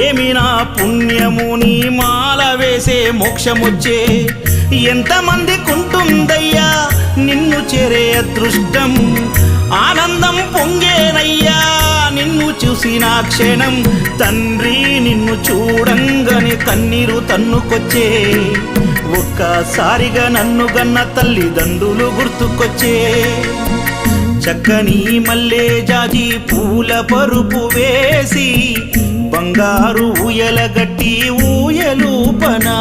ఏమి నా పుణ్యము నీ మాల వేసే మోక్షమొచ్చే ఎంతమందికుంటుందయ్యా నిన్ను చేరే అదృష్టం ఆనందం పొంగేనయ్యా నిన్ను చూసిన క్షణం తండ్రి నిన్ను చూడంగానే కన్నీరు తన్నుకొచ్చే ఒక్కసారిగా నన్ను గన్న తల్లిదండ్రులు గుర్తుకొచ్చే చక్కని మల్లె జాజి పూల పరుపు వేసి బంగారు ఊయల గట్టి ఊయలూపనా